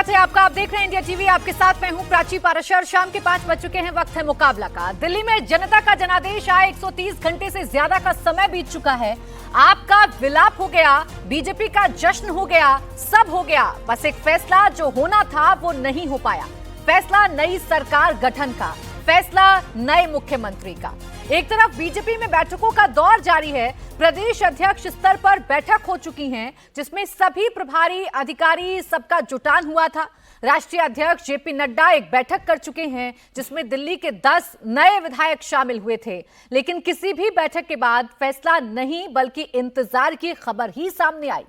स्वागत है आपका। आप देख रहे हैं इंडिया टीवी। आपके साथ मैं हूं प्राची पाराशर। शाम के 5 बज चुके हैं, वक्त है मुकाबला का। दिल्ली में जनता का जनादेश आए 130 घंटे से ज्यादा का समय बीत चुका है। आपका विलाप हो गया, बीजेपी का जश्न हो गया, सब हो गया। बस एक फैसला जो होना था वो नहीं हो पाया। फैसला नई सरकार गठन का, फैसला नए मुख्यमंत्री का। एक तरफ बीजेपी में बैठकों का दौर जारी है। प्रदेश अध्यक्ष स्तर पर बैठक हो चुकी है, जिसमें सभी प्रभारी अधिकारी सबका जुटान हुआ था। राष्ट्रीय अध्यक्ष जेपी नड्डा एक बैठक कर चुके हैं, जिसमें दिल्ली के 10 नए विधायक शामिल हुए थे। लेकिन किसी भी बैठक के बाद फैसला नहीं बल्कि इंतजार की खबर ही सामने आई।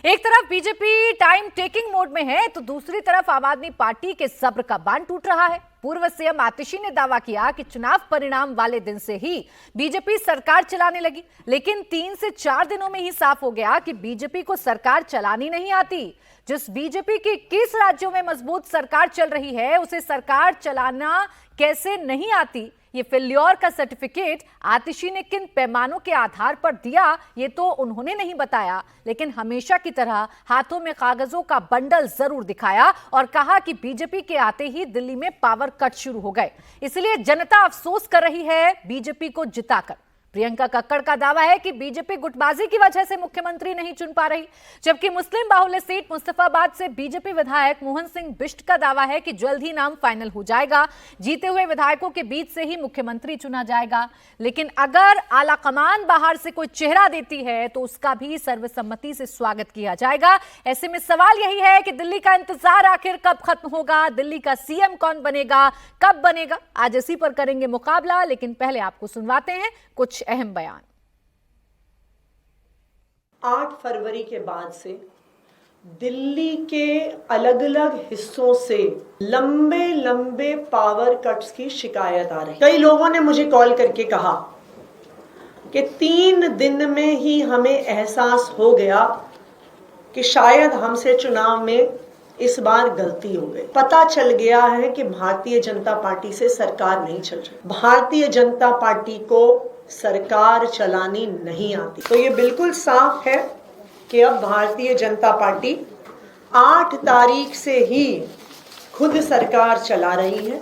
एक तरफ बीजेपी टाइम टेकिंग मोड में है, तो दूसरी तरफ आम आदमी पार्टी के सब्र का बांध टूट रहा है। पूर्व सीएम आतिशी ने दावा किया कि चुनाव परिणाम वाले दिन से ही बीजेपी सरकार चलाने लगी, लेकिन 3 से 4 दिनों में ही साफ हो गया कि बीजेपी को सरकार चलानी नहीं आती। जिस बीजेपी की 21 राज्यों में मजबूत सरकार चल रही है, उसे सरकार चलाना कैसे नहीं आती, ये फेल्योर का सर्टिफिकेट आतिशी ने किन पैमानों के आधार पर दिया, ये तो उन्होंने नहीं बताया। लेकिन हमेशा की तरह हाथों में कागजों का बंडल जरूर दिखाया और कहा कि बीजेपी के आते ही दिल्ली में पावर कट शुरू हो गए, इसलिए जनता अफसोस कर रही है बीजेपी को जिताकर। प्रियंका कक्कड़ का दावा है कि बीजेपी गुटबाजी की वजह से मुख्यमंत्री नहीं चुन पा रही, जबकि मुस्लिम बाहुल्य सीट मुस्तफाबाद से बीजेपी विधायक मोहन सिंह बिष्ट का दावा है कि जल्द ही नाम फाइनल हो जाएगा, जीते हुए विधायकों के बीच से ही मुख्यमंत्री चुना जाएगा। लेकिन अगर आला कमान बाहर से कोई चेहरा देती है तो उसका भी सर्वसम्मति से स्वागत किया जाएगा। ऐसे में सवाल यही है कि दिल्ली का इंतजार आखिर कब खत्म होगा, दिल्ली का सीएम कौन बनेगा, कब बनेगा? आज इसी पर करेंगे मुकाबला, लेकिन पहले आपको सुनवाते हैं कुछ अहम बयान। 8 फरवरी के बाद से दिल्ली के अलग अलग हिस्सों से लंबे लंबे पावर कट्स की शिकायत आ रही। कई लोगों ने मुझे कॉल करके कहा कि 3 दिन में ही हमें एहसास हो गया कि शायद हमसे चुनाव में इस बार गलती हो गई। पता चल गया है कि भारतीय जनता पार्टी से सरकार नहीं चल रही, भारतीय जनता पार्टी को सरकार चलानी नहीं आती। तो ये बिल्कुल साफ है कि अब भारतीय जनता पार्टी 8 तारीख से ही खुद सरकार चला रही है।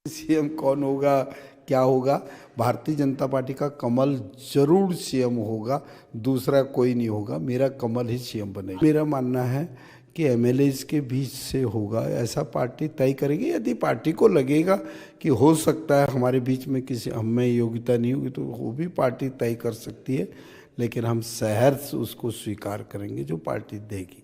सीएम कौन होगा, क्या होगा? भारतीय जनता पार्टी का कमल जरूर सीएम होगा, दूसरा कोई नहीं होगा। मेरा कमल ही सीएम बनेगा। मेरा मानना है कि एमएलएज के बीच से होगा, ऐसा पार्टी तय करेगी। यदि पार्टी को लगेगा कि हो सकता है हमारे बीच में किसी हमें योग्यता नहीं होगी, तो वो भी पार्टी तय कर सकती है, लेकिन हम सहर्ष उसको स्वीकार करेंगे जो पार्टी देगी।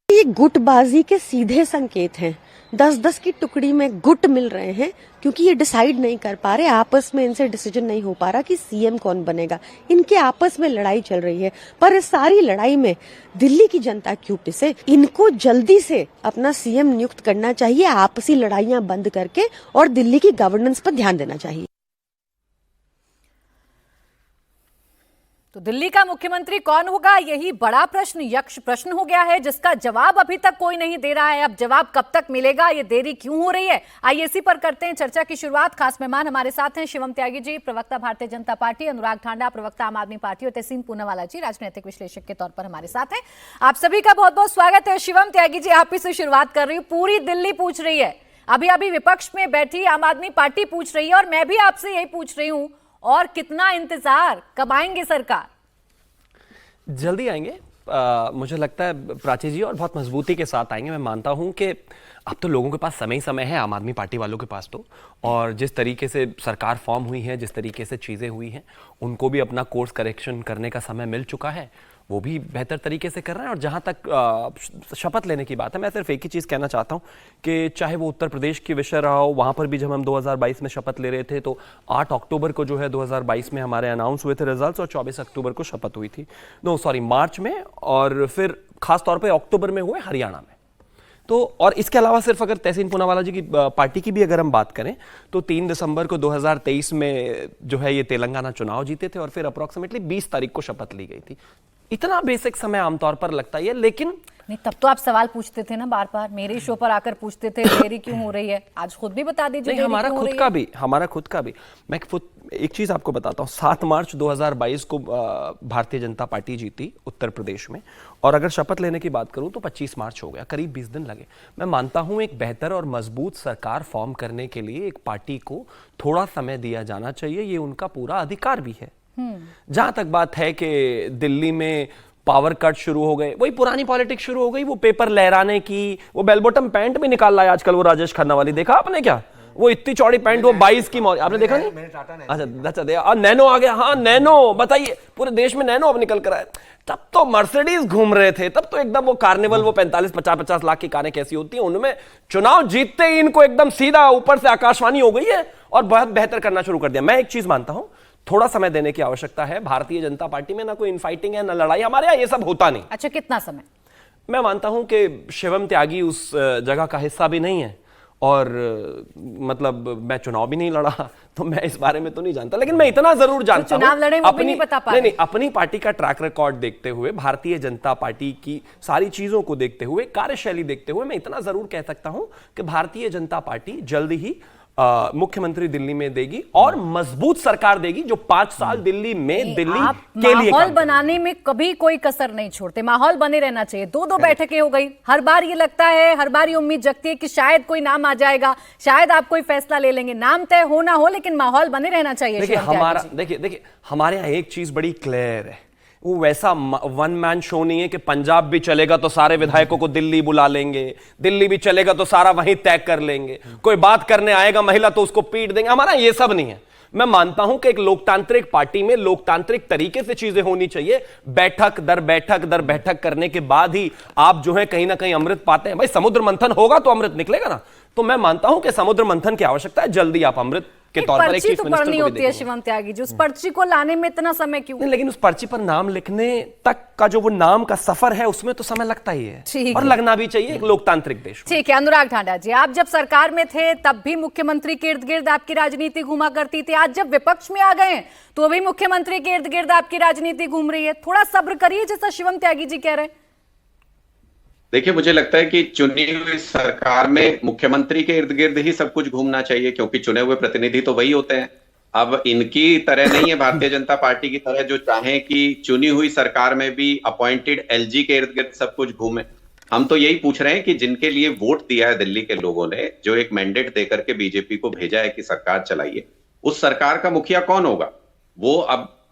ये गुटबाजी के सीधे संकेत हैं। 10-10 की टुकड़ी में गुट मिल रहे हैं, क्योंकि ये डिसाइड नहीं कर पा रहे, आपस में इनसे डिसीजन नहीं हो पा रहा कि सीएम कौन बनेगा। इनके आपस में लड़ाई चल रही है, पर इस सारी लड़ाई में दिल्ली की जनता क्यों पिसे? इनको जल्दी से अपना सीएम नियुक्त करना चाहिए, आपसी लड़ाइयां बंद करके, और दिल्ली की गवर्नेंस पर ध्यान देना चाहिए। तो दिल्ली का मुख्यमंत्री कौन होगा, यही बड़ा प्रश्न, यक्ष प्रश्न हो गया है, जिसका जवाब अभी तक कोई नहीं दे रहा है। अब जवाब कब तक मिलेगा, ये देरी क्यों हो रही है? आइए इसी पर करते हैं चर्चा की शुरुआत। खास मेहमान हमारे साथ हैं शिवम त्यागी जी, प्रवक्ता भारतीय जनता पार्टी, अनुराग ठांडा, प्रवक्ता आम आदमी पार्टी, और तहसीन पूनावाला जी, राजनीतिक विश्लेषक के तौर पर हमारे साथ हैं। आप सभी का बहुत बहुत स्वागत है। शिवम त्यागी जी, आप ही से शुरुआत कर रही हूँ। पूरी दिल्ली पूछ रही है, अभी अभी विपक्ष में बैठी आम आदमी पार्टी पूछ रही है, और मैं भी आपसे यही पूछ रही हूँ, और कितना इंतजार, कब आएंगे सरकार? जल्दी आएंगे, मुझे लगता है प्राची जी, और बहुत मजबूती के साथ आएंगे। मैं मानता हूं कि अब तो लोगों के पास समय ही समय है, आम आदमी पार्टी वालों के पास तो, और जिस तरीके से सरकार फॉर्म हुई है, जिस तरीके से चीज़ें हुई हैं, उनको भी अपना कोर्स करेक्शन करने का समय मिल चुका है। वो भी बेहतर तरीके से कर रहे हैं। और जहाँ तक शपथ लेने की बात है, मैं सिर्फ एक ही चीज़ कहना चाहता हूँ कि चाहे वो उत्तर प्रदेश की विषय रहा हो, वहाँ पर भी जब हम 2022 में शपथ ले रहे थे, तो 8 अक्टूबर को जो है 2022 में हमारे अनाउंस हुए थे रिजल्ट्स, और 24 अक्टूबर को शपथ हुई थी, मार्च में, और फिर खास तौर पर अक्टूबर में हुए हरियाणा में। तो और इसके अलावा सिर्फ अगर तहसीन पूनावाला जी की पार्टी की भी अगर हम बात करें, तो 3 दिसंबर को 2023 में जो है ये तेलंगाना चुनाव जीते थे, और फिर अप्रॉक्सीमेटली 20 तारीख को शपथ ली गई थी। इतना बेसिक समय आमतौर पर लगता ही है, लेकिन नहीं, तब तो आप सवाल पूछते थे ना बार बार, मेरे शो पर आकर पूछते थे देरी क्यों हो रही है। आज खुद भी बता दीजिए नहीं, हमारा खुद का भी मैं एक चीज आपको बताता हूँ। 7 मार्च 2022 को भारतीय जनता पार्टी जीती उत्तर प्रदेश में, और अगर शपथ लेने की बात करूं तो 25 मार्च हो गया, करीब 20 दिन लगे। मैं मानता हूं एक बेहतर और मजबूत सरकार फॉर्म करने के लिए एक पार्टी को थोड़ा समय दिया जाना चाहिए, ये उनका पूरा अधिकार भी है। जहां तक बात है कि दिल्ली में पावर कट शुरू हो गए, वही पुरानी पॉलिटिक्स शुरू हो गई, वो पेपर लहराने की, वो बेल बॉटम पैंट भी निकाल रहा है आजकल वो राजेश खन्ना वाली, देखा आपने क्या? वो इतनी चौड़ी पैंट, वो 22 की आपने देखा नहीं? अच्छा, नैनो आ गया। हाँ, नैनो, बताइए, पूरे देश में नैनो अब निकल कर आए। तब तो मर्सिडीज घूम रहे थे, तब तो एकदम वो कार्निवल, वो 45-50 लाख की कारें कैसी होती हैं, उनमें चुनाव जीतते ही इनको एकदम सीधा ऊपर से आकाशवाणी हो गई है और बहुत बेहतर करना शुरू कर दिया। मैं एक चीज मानता हूं, थोड़ा समय देने की आवश्यकता है। भारतीय जनता पार्टी में ना कोई इनफाइटिंग है, ना लड़ाई, हमारे यहाँ ये सब होता नहीं। अच्छा, कितना समय? मैं मानता हूं कि शिवम त्यागी उस जगह का हिस्सा भी नहीं है, और मतलब मैं चुनाव भी नहीं लड़ा, तो मैं इस बारे में तो नहीं जानता, लेकिन मैं इतना जरूर जानता हूं, चुनाव लड़े वो भी नहीं बता पा रहे। अपनी पार्टी का ट्रैक रिकॉर्ड देखते हुए, भारतीय जनता पार्टी की सारी चीजों को देखते हुए, कार्यशैली देखते हुए, मैं इतना जरूर कह सकता हूं कि भारतीय जनता पार्टी जल्दी ही मुख्यमंत्री दिल्ली में देगी और मजबूत सरकार देगी जो 5 साल दिल्ली में दिल्ली के लिए माहौल बनाने में कभी कोई कसर नहीं छोड़ते। माहौल बने रहना चाहिए। 2-2 बैठकें हो गई, हर बार ये लगता है, हर बार ये उम्मीद जगती है कि शायद कोई नाम आ जाएगा, शायद आप कोई फैसला ले लेंगे। नाम तय हो ना हो, लेकिन माहौल बने रहना चाहिए। देखिए हमारे यहाँ एक चीज बड़ी क्लियर है, वो वैसा वन मैन शो नहीं है कि पंजाब भी चलेगा तो सारे विधायकों को दिल्ली बुला लेंगे, दिल्ली भी चलेगा तो सारा वहीं तय कर लेंगे, कोई बात करने आएगा महिला तो उसको पीट देंगे। हमारा ये सब नहीं है। मैं मानता हूं कि एक लोकतांत्रिक पार्टी में लोकतांत्रिक तरीके से चीजें होनी चाहिए। बैठक दर बैठक करने के बाद ही आप जो है कहीं ना कहीं अमृत पाते हैं। भाई, समुद्र मंथन होगा तो अमृत निकलेगा ना। तो मैं मानता हूं कि समुद्र मंथन की आवश्यकता है, जल्दी आप अमृत के तौर पर एक चीफ मिनिस्टर को भी होती है। शिवम त्यागी जी, उस पर्ची को लाने में इतना समय क्यों? नहीं, लेकिन उस पर्ची पर नाम लिखने तक का जो वो नाम का सफर है, उसमें तो समय लगता ही है, और लगना भी चाहिए एक लोकतांत्रिक देश। ठीक है, अनुराग ठांडा जी, आप जब सरकार में थे तब भी मुख्यमंत्री के इर्द गिर्द आपकी राजनीति घूमा करती थी। आज जब विपक्ष में आ गए तो भी मुख्यमंत्री के इर्द गिर्द आपकी राजनीति घूम रही है। थोड़ा सब्र करिए, जैसा शिवम त्यागी जी कह रहे हैं। देखिए, मुझे लगता है कि चुनी हुई सरकार में मुख्यमंत्री के इर्द गिर्द ही सब कुछ घूमना चाहिए, क्योंकि चुने हुए प्रतिनिधि तो वही होते हैं। अब इनकी तरह नहीं है, भारतीय जनता पार्टी की तरह जो चाहे कि चुनी हुई सरकार में भी अपॉइंटेड एलजी के इर्द गिर्द सब कुछ घूमे। हम तो यही पूछ रहे हैं कि जिनके लिए वोट दिया है दिल्ली के लोगों ने, जो एक मैंडेट देकर के बीजेपी को भेजा है कि सरकार चलाइए, उस सरकार का मुखिया कौन होगा? वो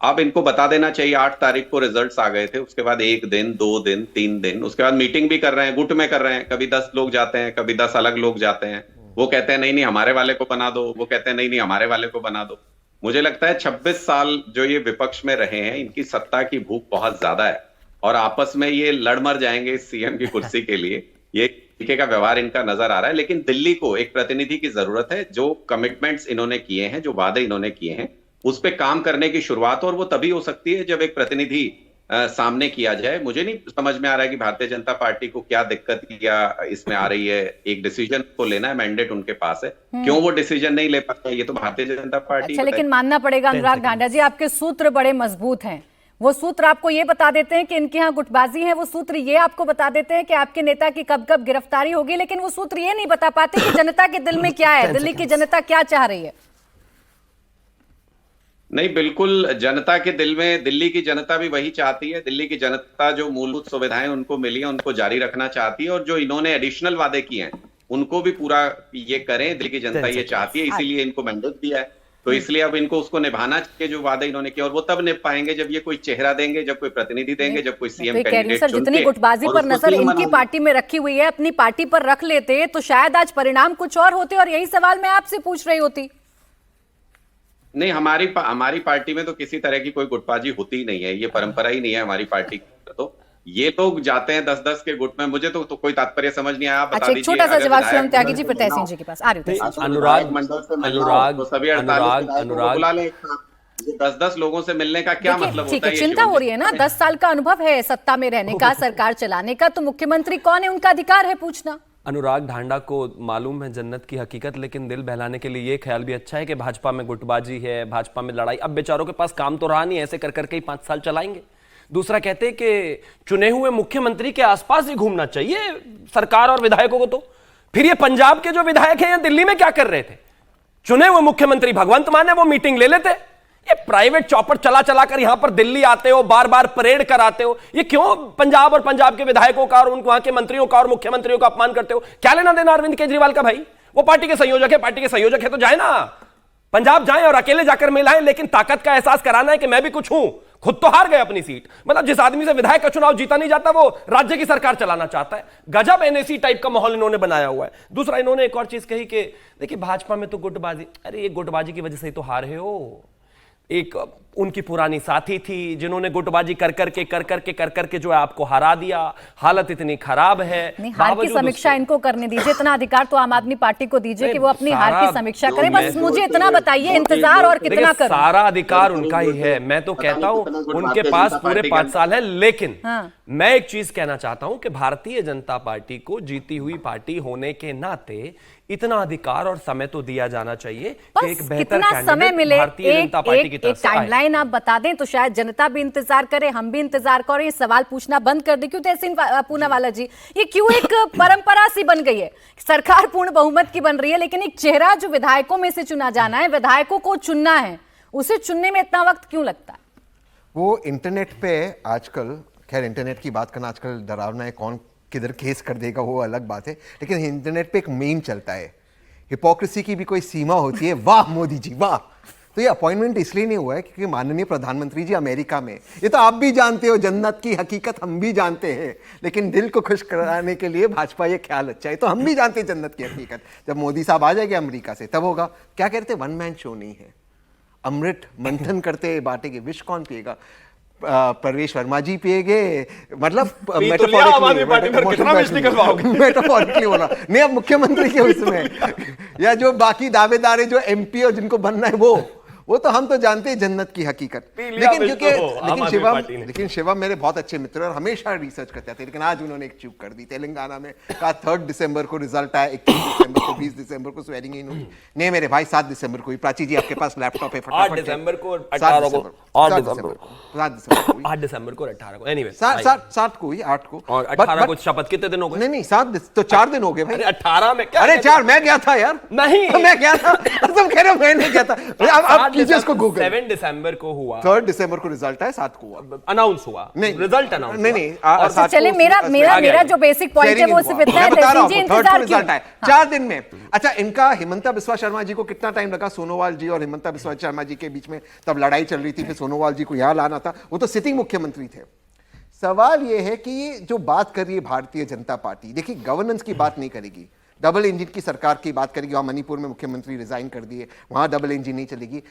अब इनको बता देना चाहिए। 8 तारीख को रिजल्ट्स आ गए थे, उसके बाद 1 दिन, 2 दिन, 3 दिन, उसके बाद मीटिंग भी कर रहे हैं, गुट में कर रहे हैं। कभी 10 लोग जाते हैं, कभी 10 अलग लोग जाते हैं। वो कहते हैं नहीं हमारे वाले को बना दो, वो कहते हैं नहीं हमारे वाले को बना दो। मुझे लगता है 26 साल जो ये विपक्ष में रहे हैं, इनकी सत्ता की भूख बहुत ज्यादा है, और आपस में ये लड़ मर जाएंगे सीएम की कुर्सी के लिए। ये तरीके का व्यवहार इनका नजर आ रहा है। लेकिन दिल्ली को एक प्रतिनिधि की जरूरत है, जो कमिटमेंट्स इन्होंने किए हैं, जो वादे इन्होंने किए हैं, उस पे काम करने की शुरुआत, और वो तभी हो सकती है जब एक प्रतिनिधि सामने किया जाए। मुझे नहीं समझ में आ रहा है कि भारतीय जनता पार्टी को क्या दिक्कत या इसमें आ रही है। एक डिसीजन को लेना है, मैंडेट उनके पास है, क्यों वो डिसीजन नहीं ले पाते, ये तो भारतीय जनता पार्टी। अच्छा, लेकिन मानना पड़ेगा अनुराग ठांडा जी, आपके सूत्र बड़े मजबूत हैं। वो सूत्र आपको ये बता देते हैं कि इनके यहाँ गुटबाजी है, वो सूत्र ये आपको बता देते हैं कि आपके नेता की कब कब गिरफ्तारी होगी, लेकिन वो सूत्र ये नहीं बता पाते कि जनता के दिल में क्या है, दिल्ली की जनता क्या चाह रही है। नहीं, बिल्कुल जनता के दिल में, दिल्ली की जनता भी वही चाहती है। दिल्ली की जनता जो मूलभूत सुविधाएं उनको मिली है, उनको जारी रखना चाहती है, और जो इन्होंने एडिशनल वादे किए हैं उनको भी पूरा ये करें। दिल्ली की जनता ये चाहती है, इसीलिए इनको मैंडेट दिया है। तो इसलिए अब इनको उसको निभाना चाहिए जो वादे इन्होंने किए, और वो तब निभ पाएंगे जब ये कोई चेहरा देंगे, जब कोई प्रतिनिधि देंगे, जब कोई सीएम कैंडिडेट चुनके। जितनी गुटबाजी पर नजर इनकी पार्टी में रखी हुई है, अपनी पार्टी पर रख लेते तो शायद आज परिणाम कुछ और होते, और यही सवाल मैं आपसे पूछ रही होती। नहीं, हमारी पार्टी में तो किसी तरह की कोई गुटबाजी होती ही नहीं है, ये परंपरा ही नहीं है हमारी पार्टी की। तो ये लोग जाते हैं 10-10 के गुट में, मुझे तो कोई तात्पर्य समझ नहीं आया। अच्छा, एक छोटा सा जवाब शिवम त्यागी जी, प्रत्यय सिंह जी के पास आ रहे थे। अनुराग मंडल से बुला ले, 10-10 लोगों से मिलने का क्या मतलब होता है? चिंता हो रही है ना, 10 साल का अनुभव है सत्ता में रहने का, सरकार चलाने का, तो मुख्यमंत्री कौन है उनका अधिकार है पूछना। अनुराग ढांडा को मालूम है जन्नत की हकीकत, लेकिन दिल बहलाने के लिए ये ख्याल भी अच्छा है कि भाजपा में गुटबाजी है, भाजपा में लड़ाई। अब बेचारों के पास काम तो रहा नहीं, ऐसे कर करके ही 5 साल चलाएंगे। दूसरा कहते हैं कि चुने हुए मुख्यमंत्री के आसपास ही घूमना चाहिए सरकार और विधायकों को। तो फिर ये पंजाब के जो विधायक हैं या दिल्ली में क्या कर रहे थे? चुने हुए मुख्यमंत्री भगवंत मान है, वो मीटिंग ले लेते। ये प्राइवेट चॉपर चला चला कर यहां पर दिल्ली आते हो, बार बार परेड कराते हो। ये क्यों पंजाब और पंजाब के विधायकों का और वहां के मंत्रियों का और मुख्यमंत्रियों का अपमान करते हो? क्या लेना देना अरविंद केजरीवाल का? भाई वो पार्टी के संयोजक है, पार्टी के संयोजक है तो जाए ना, पंजाब जाएं और अकेले जाकर मिलाएं, लेकिन ताकत का एहसास कराना है कि मैं भी कुछ हूं। खुद तो हार गए अपनी सीट। मतलब जिस आदमी से विधायक का चुनाव जीता नहीं जाता वो राज्य की सरकार चलाना चाहता है। गजब एनएसी टाइप का माहौल इन्होंने बनाया हुआ है। दूसरा इन्होंने एक और चीज कही कि देखिए भाजपा में तो गुटबाजी, अरे ये गुटबाजी की वजह से ही तो हार है हो। एक उनकी पुरानी साथी थी जिन्होंने गुटबाजी कर करके जो है आपको हरा दिया। हालत इतनी खराब है। नहीं, हार की समीक्षा इनको करने दीजिए। इतना अधिकार तो आम आदमी पार्टी को दीजिए कि वो अपनी हार की समीक्षा करे। बस मुझे इतना बताइए इंतजार और कितना करूं? सारा अधिकार उनका ही है। मैं तो कहता हूं उनके पास पूरे 5 साल है। लेकिन मैं एक चीज कहना चाहता हूं कि भारतीय जनता पार्टी को जीती हुई पार्टी होने के नाते इतना अधिकार और समय तो दिया जाना चाहिए कि एक बेहतर कितना समय मिले, भारतीय जनता पार्टी की तरफ से आए। टाइमलाइन आप बता दें तो शायद जनता भी इंतजार करे, हम भी इंतजार करें। ये सवाल पूछना बंद कर दे। क्यों तहसीन पूनावाला जी, ये क्यों एक परंपरा सी बन गई है? सरकार पूर्ण बहुमत की बन रही है, लेकिन एक चेहरा जो विधायकों में से चुना जाना है, विधायकों को चुनना है, उसे चुनने में इतना वक्त क्यों लगता है? वो इंटरनेट पे आजकल, खैर इंटरनेट की बात करना आजकल डरावना है, कौन किधर केस कर देगा वो अलग बात है, लेकिन इंटरनेट पे एक मीम चलता है, हिपोक्रेसी की भी कोई सीमा होती है, वाह मोदी जी वाह। तो ये अपॉइंटमेंट इसलिए नहीं हुआ है क्योंकि माननीय प्रधानमंत्री जी अमेरिका में, ये तो आप भी जानते हो, जन्नत की हकीकत हम भी जानते हैं, लेकिन दिल को खुश कराने के लिए भाजपा ये ख्याल अच्छा है। तो हम भी जानते हैं जन्नत की हकीकत। जब मोदी साहब आ जाएंगे अमेरिका से तब होगा। क्या कहते हैं, वन मैन शो नहीं है, अमृत मंथन करते बांटेंगे, विष कौन पिएगा? प्रवेश वर्मा जी पिएगे, मतलब मेटाफोरिकली बोला नहीं, अब मुख्यमंत्री के उसमें या जो बाकी दावेदार है जो एमपी और जिनको बनना है वो तो हम तो जानते हैं जन्नत की हकीकत। लेकिन शिवम मेरे बहुत अच्छे मित्र और हमेशा रिसर्च करते थे, लेकिन आज उन्होंने एक चूक कर दी। तेलंगाना में कहा 3 दिसंबर को रिजल्ट आया, 21 दिसंबर को, 20 दिसंबर को स्वेरिंग इन हुई। नहीं मेरे भाई 7 दिसंबर को ही। प्राची जी आपके पास लैपटॉप है, 8 दिसंबर को, 18 को, 8 दिसंबर को, 18 को, एनीवे 7 को हुई, 8 को और 18 को शपथ। कितने दिन हो गए? नहीं 7 तो 4 दिन हो गए भाई। 18 में क्या? अरे 4 मैं गया था यार। नहीं मैं गया था, तुम कह रहे हो मैं नहीं गया था। आप कीजिए इसको गूगल। 7 दिसंबर को हुआ, 3 दिसंबर को रिजल्ट आया, 7 को हुआ अनाउंस हुआ, नहीं रिजल्ट अनाउंस नहीं। चलिए मेरा जो बेसिक पॉइंट है वो सिर्फ इतना है, तहसीन जी इंतजार क्यों? 4 दिन में। अच्छा, इनका हिमंता बिस्वा शर्मा जी को कितना टाइम लगा? सोनोवाल जी और हिमंता बिस्वा शर्मा जी के बीच में तब लड़ाई चल रही थी, फिर सोनोवाल जी को यहां लाना था, वो तो सिटिंग मुख्यमंत्री थे। सवाल यह है कि ये जो बात कर रही है भारतीय जनता पार्टी, देखिए गवर्नेंस की बात नहीं करेगी, डबल इंजन की सरकार की बात करेगी। वहां मणिपुर में मुख्यमंत्री रिजाइन कर दिए, वहां डबल इंजन नहीं चलेगी।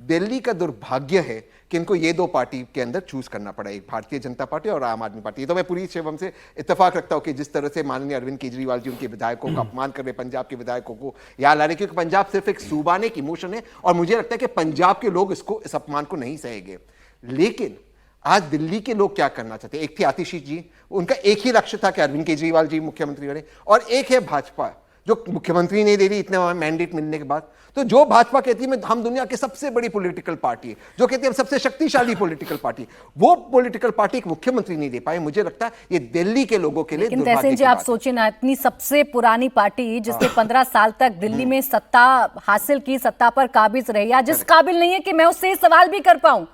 दिल्ली का दुर्भाग्य है कि इनको ये 2 पार्टी के अंदर चूज करना पड़ा, एक भारतीय जनता पार्टी और आम आदमी पार्टी। तो मैं पूरी शिवम से इत्तेफाक रखता हूं कि जिस तरह से माननीय अरविंद केजरीवाल जी उनके विधायकों का अपमान कर रहे, पंजाब के विधायकों को यहाँ ला रहे, क्योंकि पंजाब सिर्फ एक सूबा ने, एक इमोशन है, और मुझे लगता है कि पंजाब के लोग इस अपमान को नहीं सहेंगे। लेकिन आज दिल्ली के लोग क्या करना चाहते हैं? एक थी आतिशी जी, उनका एक ही लक्ष्य था कि अरविंद केजरीवाल जी मुख्यमंत्री बने, और एक है भाजपा जो मुख्यमंत्री नहीं दे रही इतने मैंडेट मिलने के बाद। तो जो भाजपा कहती है हम दुनिया की सबसे बड़ी पॉलिटिकल पार्टी है, जो कहती है हम सबसे शक्तिशाली पॉलिटिकल पार्टी, वो पॉलिटिकल पार्टी एक मुख्यमंत्री नहीं दे पाए। मुझे लगता है ये दिल्ली के लोगों के लिए तहसीन जी आप सोचिए ना, इतनी सबसे पुरानी पार्टी जिसने 15 साल तक दिल्ली में सत्ता हासिल की, सत्ता पर काबिज रही, या जिस काबिल नहीं है कि मैं उससे सवाल भी कर पाऊं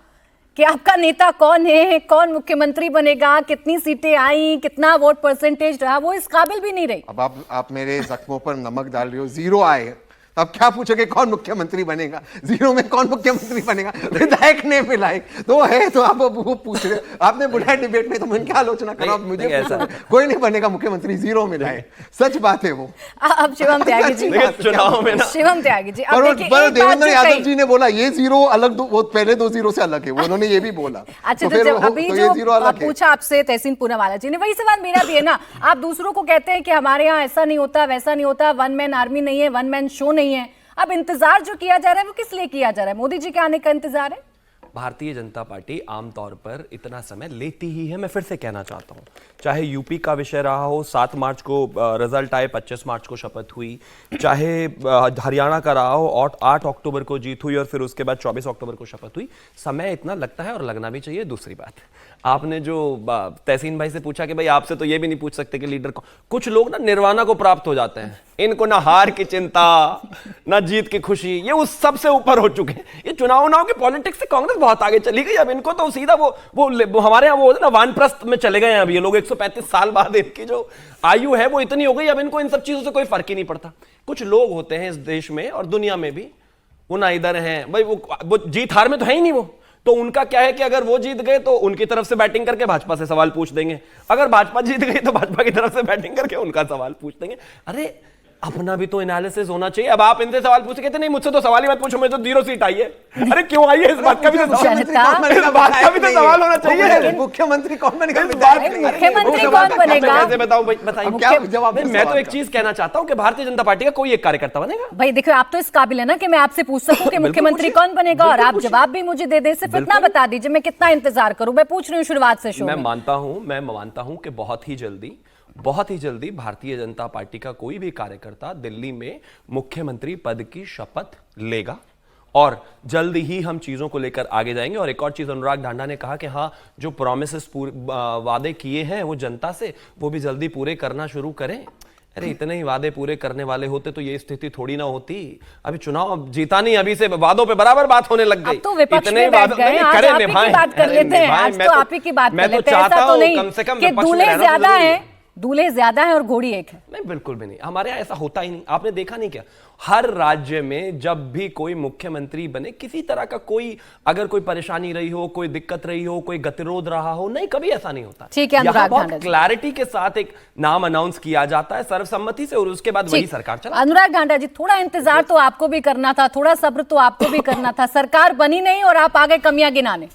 कि आपका नेता कौन है, कौन मुख्यमंत्री बनेगा, कितनी सीटें आई, कितना वोट परसेंटेज रहा, वो इस काबिल भी नहीं रही। अब आप मेरे जख्मों पर नमक डाल रहे हो। 0 आए, अब क्या पूछोगे कौन मुख्यमंत्री बनेगा? 0 में कौन मुख्यमंत्री बनेगा? विधायक ने मिलाए तो है, तो आप वो पूछ रहे हो। आपने बुलाया डिबेट में तो मैंने क्या आलोचना करा? मुझे कोई नहीं बनेगा मुख्यमंत्री, 0 मिलाए, सच बात है वो। अब शिवम त्यागी जी, चुनाव में शिवम त्यागी जी, देवेंद्र यादव जी ने बोला ये 0 अलग, वो पहले 2 0 से अलग है, उन्होंने ये भी बोला। अच्छा, तो अभी जो पूछा आपसे तहसीन पूनावाला जी ने, वही सवाल मेरा भी है ना। आप दूसरों को कहते हैं कि हमारे यहाँ ऐसा नहीं होता, वैसा नहीं होता, वन मैन आर्मी नहीं है, वन मैन शो नहीं है। अब इंतजार जो किया जा रहा है वो किस लिए किया जा रहा है? मोदी जी के आने का इंतजार है? भारतीय जनता पार्टी आमतौर पर इतना समय लेती ही है। मैं फिर से कहना चाहता हूं, चाहे यूपी का विषय रहा हो, 7 मार्च को रिजल्ट आए, 25 मार्च को शपथ हुई, चाहे हरियाणा का रहा हो, 8 अक्टूबर को जीत हुई और फिर उसके बाद 24 अक्टूबर को शपथ हुई। समय इतना लगता है और लगना भी चाहिए। दूसरी बात, आपने जो तहसीन भाई से पूछा कि भाई आपसे तो ये भी नहीं पूछ सकते कि लीडर को, कुछ लोग ना निर्वाणा को प्राप्त हो जाते हैं, इनको ना हार की चिंता ना जीत की खुशी, ये उस सबसे ऊपर हो चुके हैं। ये चुनाव के पॉलिटिक्स से कांग्रेस बहुत आगे चली गई। अब इनको तो सीधा वो हमारे यहाँ वो ना वानप्रस्थ में चले गए हैं। अब ये लोग 135 साल बाद इनकी जो आयु है वो इतनी हो गई, अब इनको इन सब चीजों से कोई फर्क ही नहीं पड़ता। कुछ लोग होते हैं इस देश में और दुनिया में भी, वो ना इधर हैं भाई, वो जीत हार में तो है ही नहीं। वो तो उनका क्या है कि अगर वो जीत गए तो उनकी तरफ से बैटिंग करके भाजपा से सवाल पूछ देंगे, अगर भाजपा जीत गई तो भाजपा की तरफ से बैटिंग करके उनका सवाल पूछ देंगे। अरे अपना भी तो एनालिसिस होना चाहिए। अब आप इनसे सवाल पूछ कहते नहीं, मुझसे तो सवाल ही मत पूछो, मुझे तो 0 सीट आई है। अरे क्यों आई है, इस बात का भी तो सवाल होना चाहिए। मुख्यमंत्री कौन बनेगा? मुख्यमंत्री कौन बनेगा? कैसे बताऊं भाई, बताइए। मैं तो एक चीज कहना चाहता हूं कि भारतीय जनता पार्टी का कोई एक कार्यकर्ता बनेगा। भाई देखो, आप तो इस काबिल है ना कि मैं आपसे पूछ सकूं कि मुख्यमंत्री कौन बनेगा और आप जवाब भी मुझे दे दे। सिर्फ इतना बता दीजिए, मैं कितना इंतजार करूं। मैं पूछ रही हूँ शुरुआत से शो मैं में। मानता हूं कि बहुत ही जल्दी भारतीय जनता पार्टी का कोई भी कार्यकर्ता दिल्ली में मुख्यमंत्री पद की शपथ लेगा और जल्दी ही हम चीजों को लेकर आगे जाएंगे। और एक और चीज, अनुराग ढांडा ने कहा कि हाँ, जो प्रोमिसेस वादे किए हैं वो जनता से, वो भी जल्दी पूरे करना शुरू करें। अरे इतने ही वादे पूरे करने वाले होते तो ये स्थिति थोड़ी ना होती। अभी चुनाव जीता नहीं, अभी से वादों पे बराबर बात होने लग गई। अब तो विपक्ष में बैठ गए, आज आप ही की बात कर लेते हैं। आज तो आप ही की बात कर लेते हैं। ऐसा तो नहीं कि दूल्हे ज्यादा है और घोड़ी एक है। नहीं, बिल्कुल भी नहीं। हमारे यहाँ ऐसा होता ही नहीं। आपने देखा नहीं क्या, हर राज्य में जब भी कोई मुख्यमंत्री बने, किसी तरह का अगर कोई परेशानी रही हो, कोई दिक्कत रही हो, कोई गतिरोध रहा हो, नहीं, कभी ऐसा नहीं होता। ठीक है, यहाँ बहुत क्लैरिटी के साथ एक नाम अनाउंस किया जाता है सर्वसम्मति से और उसके बाद वही सरकार चला। अनुराग ढांडा जी, थोड़ा इंतजार तो आपको भी करना था, थोड़ा सब्र तो आपको भी करना था। सरकार बनी नहीं और आप आगे कमियां गिनाने।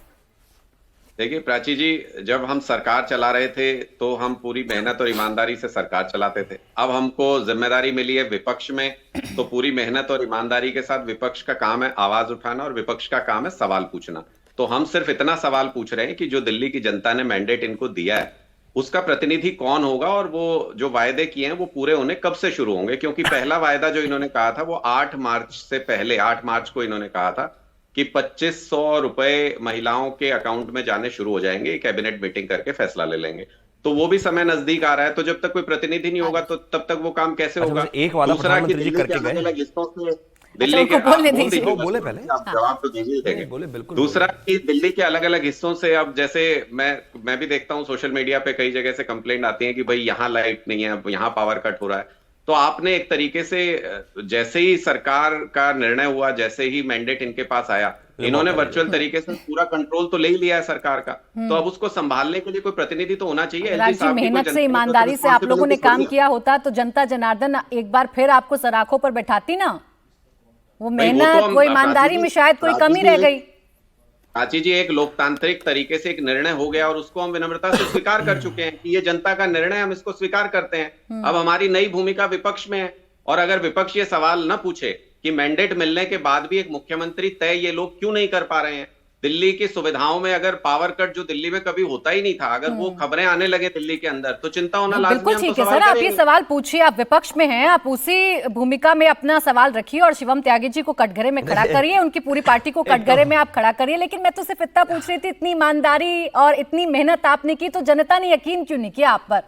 देखिए प्राची जी, जब हम सरकार चला रहे थे तो हम पूरी मेहनत और ईमानदारी से सरकार चलाते थे। अब हमको जिम्मेदारी मिली है विपक्ष में, तो पूरी मेहनत और ईमानदारी के साथ विपक्ष का काम है आवाज उठाना और विपक्ष का काम है सवाल पूछना। तो हम सिर्फ इतना सवाल पूछ रहे हैं कि जो दिल्ली की जनता ने मैंडेट इनको दिया है उसका प्रतिनिधि कौन होगा और वो जो वायदे किए हैं वो पूरे होने कब से शुरू होंगे। क्योंकि पहला वायदा जो इन्होंने कहा था वो 8 मार्च से पहले, 8 मार्च को इन्होंने कहा था कि 2500 रुपए महिलाओं के अकाउंट में जाने शुरू हो जाएंगे, कैबिनेट मीटिंग करके फैसला ले लेंगे। तो वो भी समय नजदीक आ रहा है, तो जब तक कोई प्रतिनिधि नहीं होगा तो तब तक वो काम कैसे होगा। एक वादा प्रधानमंत्री जी करके गए, दिल्ली के बोले पहले, जवाब तो दीजिए। बोले बिल्कुल। दूसरा कि दिल्ली के अलग अलग हिस्सों से, अब जैसे मैं भी देखता हूँ सोशल मीडिया पे कई जगह से कंप्लेंट आती है कि भाई यहाँ लाइट नहीं है, यहाँ पावर कट हो रहा है। तो आपने एक तरीके से जैसे ही सरकार का निर्णय हुआ, जैसे ही मैंडेट इनके पास आया, इन्होंने वर्चुअल तरीके से पूरा कंट्रोल तो ले ही लिया है सरकार का। तो अब उसको संभालने के लिए कोई प्रतिनिधि तो होना चाहिए। मेहनत से, ईमानदारी से आप लोगों ने काम किया होता तो जनता जनार्दन एक बार फिर आपको सराखों पर बैठाती ना। वो मेहनत, वो ईमानदारी में शायद कोई कमी रह गई। प्राची जी, एक लोकतांत्रिक तरीके से एक निर्णय हो गया और उसको हम विनम्रता से स्वीकार कर चुके हैं कि ये जनता का निर्णय, हम इसको स्वीकार करते हैं। अब हमारी नई भूमिका विपक्ष में है और अगर विपक्ष ये सवाल न पूछे कि मैंडेट मिलने के बाद भी एक मुख्यमंत्री तय ये लोग क्यों नहीं कर पा रहे हैं, दिल्ली की सुविधाओं में अगर पावर कट जो दिल्ली में कभी होता ही नहीं था, अगर वो खबरें आने लगे दिल्ली के अंदर, तो चिंता होना लाजमी। बिल्कुल ठीक है सर, आप ये सवाल पूछिए, आप विपक्ष में हैं, आप उसी भूमिका में अपना सवाल रखिए और शिवम त्यागी जी को कटघरे में खड़ा करिए, उनकी पूरी पार्टी को कटघरे में आप खड़ा करिए। लेकिन मैं तो सिर्फ इतना पूछ रही थी, इतनी ईमानदारी और इतनी मेहनत आपने की तो जनता ने यकीन क्यों नहीं किया आप पर?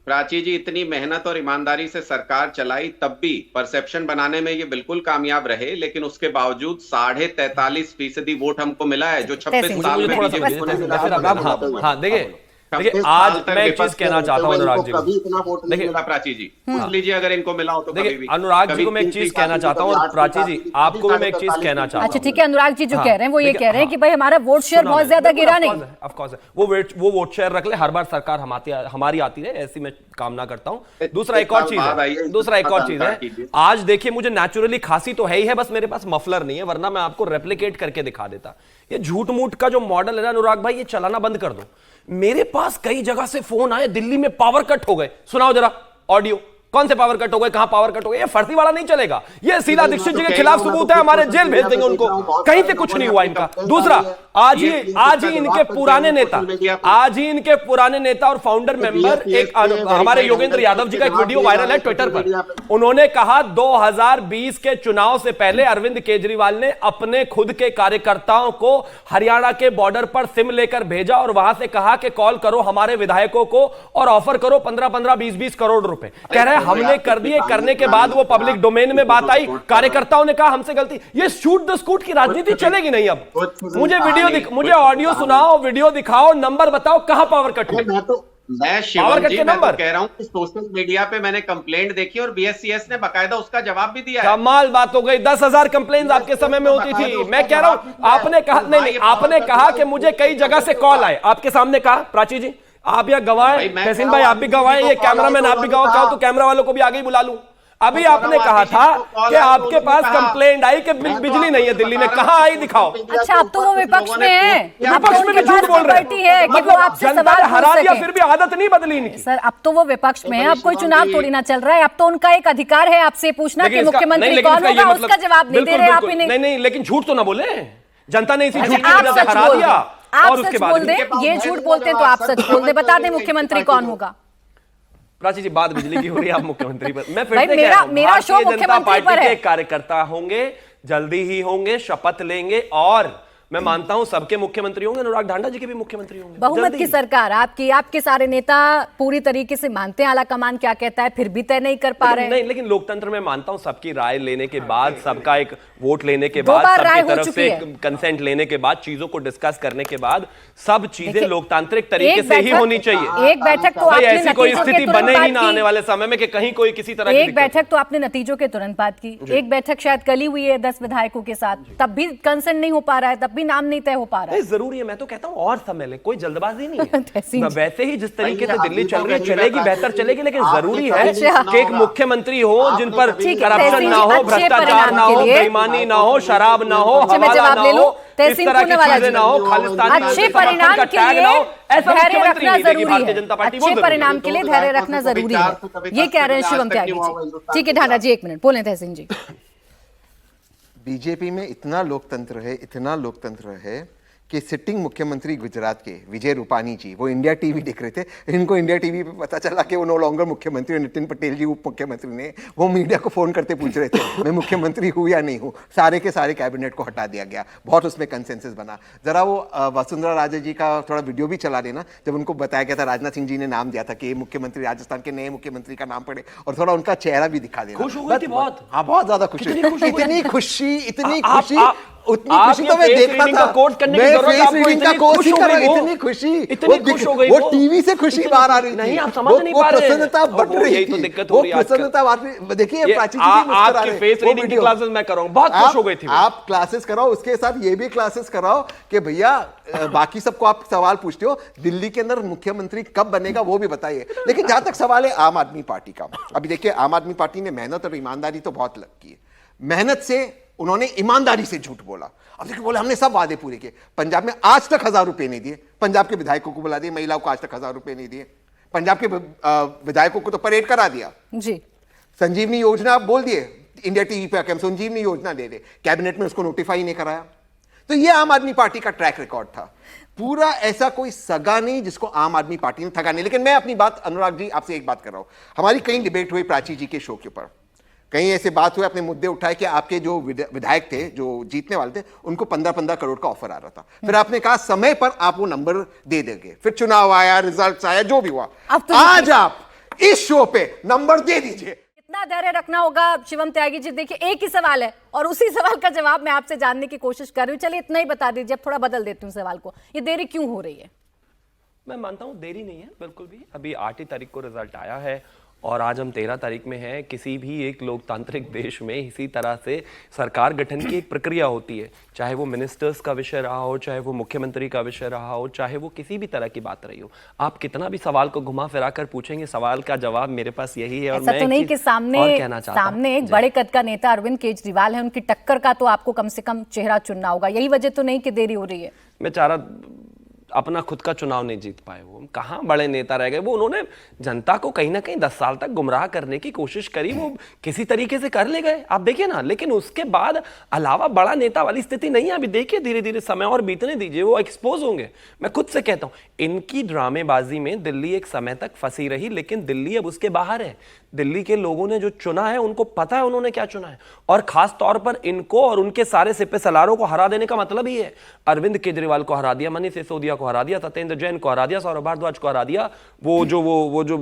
प्राची जी, इतनी मेहनत और ईमानदारी से सरकार चलाई, तब भी परसेप्शन बनाने में ये बिल्कुल कामयाब रहे, लेकिन उसके बावजूद 43.5% वोट हमको मिला है, जो 26 साल में देखिए आज मैं एक चीज कहना चाहता हूं अनुराग जी को, कभी इतना वोट नहीं मिला प्राची जी, पूछ लीजिए अगर इनको मिला हो तो। देखिए अनुराग जी को मैं एक चीज कहना चाहता हूं और प्राची जी आपको भी मैं एक चीज कहना चाहता हूं। अच्छा ठीक है, अनुराग जी जो कह रहे हैं वो ये कह रहे हैं कि भाई हमारा वोट शेयर बहुत ज्यादा गिरा नहीं। ऑफ कोर्स वो वोट शेयर रख ले, हर बार सरकार हमारी आती रहे, ऐसी मैं कामना करता हूं। दूसरा एक और चीज है, आज देखिए मुझे नेचुरली खांसी तो है ही है, बस मेरे पास मफलर नहीं है, वरना मैं आपको रेप्लिकेट करके दिखा देता। ये झूठ मूठ का जो मॉडल है ना अनुराग भाई, ये चलाना बंद कर दो। मेरे पास कई जगह से फोन आए, दिल्ली में पावर कट हो गए, सुनाओ जरा ऑडियो, कौन से पावर कट हो गए, कहां पावर कट हो गए? ये फर्जीवाड़ा नहीं चलेगा। ये शीला दीक्षित जी के खिलाफ सबूत है, हमारे जेल भेज देंगे उनको। कहीं से कुछ नहीं हुआ इनका। दूसरा, आज ही इनके पुराने नेता और फाउंडर मेंबर एक हमारे योगेंद्र यादव जी का एक वीडियो वायरल है ट्विटर पर। उन्होंने कहा 2020 के चुनाव से पहले अरविंद केजरीवाल ने अपने खुद के कार्यकर्ताओं को हरियाणा के बॉर्डर पर सिम लेकर भेजा और वहां से कहा कि कॉल करो हमारे विधायकों को और ऑफर करो 15-15, 20-20 करोड़ रुपए। कह रहे हमने कर दिए, करने के बाद वो पब्लिक डोमेन में बात आई, कार्यकर्ताओं ने कहा हमसे गलती। ये शूट द स्कूट की राजनीति चलेगी नहीं। अब मुझे ऑडियो सुनाओ, वीडियो दिखाओ, नंबर बताओ, कहां पावर कट हुई। मैं शिवम जी, मैं तो कह रहा हूं कि सोशल मीडिया पे मैंने कंप्लेंट देखी और बीएससीएस ने बकायदा उसका जवाब भी दिया है। कमाल बात हो गई। 10,000 कंप्लेंट आपके समय में होती थी। मैं कह रहा हूं, आपने कहा नहीं, आपने कहा कि मुझे कई जगह से कॉल आए। आपके सामने कहा, प्राची जी आप या गवाए, तहसीन भाई आप भी गवाए, ये कैमरामैन आप भी गवाह, तो कैमरा वालों को भी आगे ही बुला लूं। अभी आपने कहा था कि आपके पास कंप्लेंट आई कि बिजली नहीं है दिल्ली में, कहां आई दिखाओ। अच्छा, अब तो वो विपक्ष में है, विपक्ष में भी झूठ बोल रहे हैं कि वो आपसे सवाल हरा दिया, फिर भी आदत नहीं बदली इनकी। सर, अब तो वो विपक्ष में है, अब कोई चुनाव थोड़ी ना चल रहा है। अब तो उनका एक अधिकार है आपसे पूछना कि मुख्यमंत्री कौन होगा, उसका जवाब नहीं दे रहे आप इन्हें। नहीं, लेकिन झूठ तो ना बोले, जनता ने इसी झूठ की आप वजह से सच हरा बोल दिया। आप और उसके सच बाद बोल दे, ये झूठ बोलते हैं तो आप सच बोल दे, बता दें मुख्यमंत्री कौन होगा। प्राची जी बात बिजली की हो रही है, आप मुख्यमंत्री पर। मैं फिर भाई, से कह रहा हूं, मेरा शो भारतीय जनता मुख्यमंत्री पर पार्टी है। के कार्यकर्ता होंगे, जल्दी ही होंगे, शपथ लेंगे और मैं मानता हूं सबके मुख्यमंत्री होंगे, अनुराग ढांडा जी के भी मुख्यमंत्री होंगे। बहुमत की सरकार आपके सारे नेता पूरी तरीके से मानते हैं आला कमान क्या कहता है, फिर भी तय नहीं कर पा रहे हैं। नहीं, लेकिन लोकतंत्र में मानता हूं सबकी राय लेने के बाद, सबका एक वोट लेने के दो बाद, बार राय सबकी हो तरफ चुकी से है। कंसेंट लेने के बाद, चीजों को डिस्कस करने के बाद सब चीजें देखिए, लोकतांत्रिक तरीके एक से ही बैठक- होनी चाहिए। एक बैठक तो भाई आपने ऐसी कोई नतीजों के स्थिति तुरंत बने ही बाद ना की। आने वाले समय में कि कहीं कोई किसी तरह की एक दिक्कत बैठक तो आपने नतीजों के तुरंत बाद की, एक बैठक शायद कल ही हुई है 10 विधायकों के साथ, तब भी कंसेंट नहीं हो पा रहा है, तब भी नाम नहीं तय हो पा रहा है। जरूरी है, मैं तो कहता हूं और समय ले, कोई जल्दबाजी नहीं है। तहसीन जी। वैसे ही जिस तरीके से दिल्ली चल रही है चलेगी, बेहतर चलेगी, लेकिन जरूरी है अच्छा। कि एक मुख्यमंत्री हो जिन पर ठीक है, करप्शन तहसीन ना जी, हो, अच्छे भ्रष्टाचार परिणाम ना के हो, लिए। बेईमानी ना हो, शराब ना हो, अच्छा, मैं हवाला जवाब ना ले लूं? हो, इस तहसीन तरह की पूनावाला चीजें जी। ना हो, खालिस्तानी अच्छे परिणाम के लिए ऐसा धैर्य मुख्यमंत्री रखना नहीं देगी जरूरी भारतीय है। जनता पार्टी। अच्छे परिणाम के लिए धैर्य रखना जरूरी है, ये कह रहे हैं शिवम त्यागी जी। ठीक है ढांडा जी, 1 मिनट बोलें तहसीन जी। बीजेपी में इतना लोकतंत्र है कि सिटिंग मुख्यमंत्री गुजरात के विजय रूपानी जी, वो इंडिया टीवी देख रहे थे, इनको इंडिया टीवी पे पता चला कि वो नो लॉन्गर मुख्यमंत्री, नितिन पटेल जी उप मुख्यमंत्री ने, वो मीडिया को फोन करते पूछ रहे थे मैं मुख्यमंत्री हूँ या नहीं हूँ। सारे के सारे कैबिनेट को हटा दिया गया, बहुत उसमें कंसेंसस बना। जरा वो वसुंधरा राजे जी का थोड़ा वीडियो भी चला देना, जब उनको बताया गया था, राजनाथ सिंह जी ने नाम दिया था कि मुख्यमंत्री राजस्थान के नए मुख्यमंत्री का नाम पड़े, और थोड़ा उनका चेहरा भी दिखा देना। खुश हो गई थी बहुत। हाँ, बहुत ज्यादा खुश हुई, इतनी खुशी उतनी खुशी तो मैं फेस देखता रीडिंग का था। कोर्स करने की मैं जरूरत फेस आपको, रीडिंग का इतनी कोर्स खुश ही हो कर रहा गई हूं, वो। इतनी खुशी, इतनी खुश हो गई वो टीवी से खुशी बाहर आ रही थी। नहीं, आप समझ नहीं पा रहे हैं। वो प्रसन्नता बढ़ रही यही तो थी, दिक्कत हो वो रही है आजकल। प्रसन्नता बात में देखिए, प्राची जी भी मुस्कुरा आपके रहे, फेस वो रीडिंग की वीडियो। क्लासेस मैं कराऊं, बहुत खुश हो गई थी। आप क्लासेस कराओ, उसके साथ ये भी क्लासेस कराओ कि भैया बाकी सबको आप सवाल पूछते हो, दिल्ली के अंदर मुख्यमंत्री कब बनेगा वो भी बताइए। लेकिन जहां तक सवाल है आम आदमी पार्टी का, अभी देखिए आम आदमी पार्टी ने मेहनत और ईमानदारी तो बहुत की है। मेहनत से उन्होंने ईमानदारी से झूठ बोला। अब देखिए, बोले हमने सब वादे पूरे किए। पंजाब में आज तक 1000 रुपए नहीं दिए, पंजाब के विधायकों को बुला दिए, महिलाओं को आज तक 1000 रुपए नहीं दिए। पंजाब के विधायकों को तो परेड करा दिया जी। संजीवनी योजना आप बोल दिए, इंडिया टीवी पे आके हम संजीवनी योजना दे दे, कैबिनेट में उसको नोटिफाई नहीं कराया। तो ये आम आदमी पार्टी का ट्रैक रिकॉर्ड था। पूरा ऐसा कोई सगा नहीं जिसको आम आदमी पार्टी ने ठगा नहीं। लेकिन मैं अपनी बात, अनुराग जी आपसे एक बात कर रहा हूं, हमारी कई डिबेट हुई प्राची जी के शो के ऊपर, कहीं ऐसे बात हुए, अपने मुद्दे उठाए कि आपके जो विधायक थे जो जीतने वाले थे उनको 15-15 करोड़ का ऑफर आ रहा था। फिर आपने कहा समय पर आप वो नंबर दे देंगे, फिर चुनाव आया, रिजल्ट आया, जो भी हुआ, आज आप इस शो पे नंबर दे दीजिए। कितना धैर्य रखना होगा शिवम त्यागी जी? देखिए, एक ही सवाल है और उसी सवाल का जवाब मैं आपसे जानने की कोशिश कर रही हूँ। चलिए इतना ही बता दीजिए, अब थोड़ा बदल देती हूँ सवाल को। ये देरी क्यों हो रही है? मैं मानता हूं देरी नहीं है बिल्कुल भी। अभी 8 ही तारीख को रिजल्ट आया है और आज हम 13 तारीख में हैं। किसी भी एक लोकतांत्रिक देश में इसी तरह से सरकार गठन की एक प्रक्रिया होती है, चाहे वो मिनिस्टर्स का विषय रहा हो, चाहे वो मुख्यमंत्री का विषय रहा हो, चाहे वो किसी भी तरह की बात रही हो। आप कितना भी सवाल को घुमा फिरा कर पूछेंगे, सवाल का जवाब मेरे पास यही है। और ऐसा मैं तो नहीं कि सामने एक बड़े कद का नेता अरविंद केजरीवाल है, उनकी टक्कर का तो आपको कम से कम चेहरा चुनना होगा। यही वजह तो नहीं कि देरी हो रही है? मैं चाह रहा अपना खुद का चुनाव नहीं जीत पाए, वो कहाँ बड़े नेता रह गए। वो उन्होंने जनता को कहीं ना कहीं 10 साल तक गुमराह करने की कोशिश करी, वो किसी तरीके से कर ले गए, आप देखिए ना। लेकिन उसके बाद अलावा बड़ा नेता वाली स्थिति नहीं है। अभी देखिए धीरे धीरे समय और बीतने दीजिए, वो एक्सपोज होंगे। मैं खुद से कहता हूं, इनकी ड्रामेबाजी में दिल्ली एक समय तक फंसी रही, लेकिन दिल्ली अब उसके बाहर है। दिल्ली के लोगों ने जो चुना है, उनको पता है उन्होंने क्या चुना है, और खास तौर पर इनको और उनके सारे सिपे सलारों को हरा देने का मतलब ही है। अरविंद केजरीवाल को हरा दिया, मनीष सिसोदिया को हरा दिया, सत्येंद्र जैन को हरा दिया, सौरभ भारद्वाज को हरा दिया, वो जो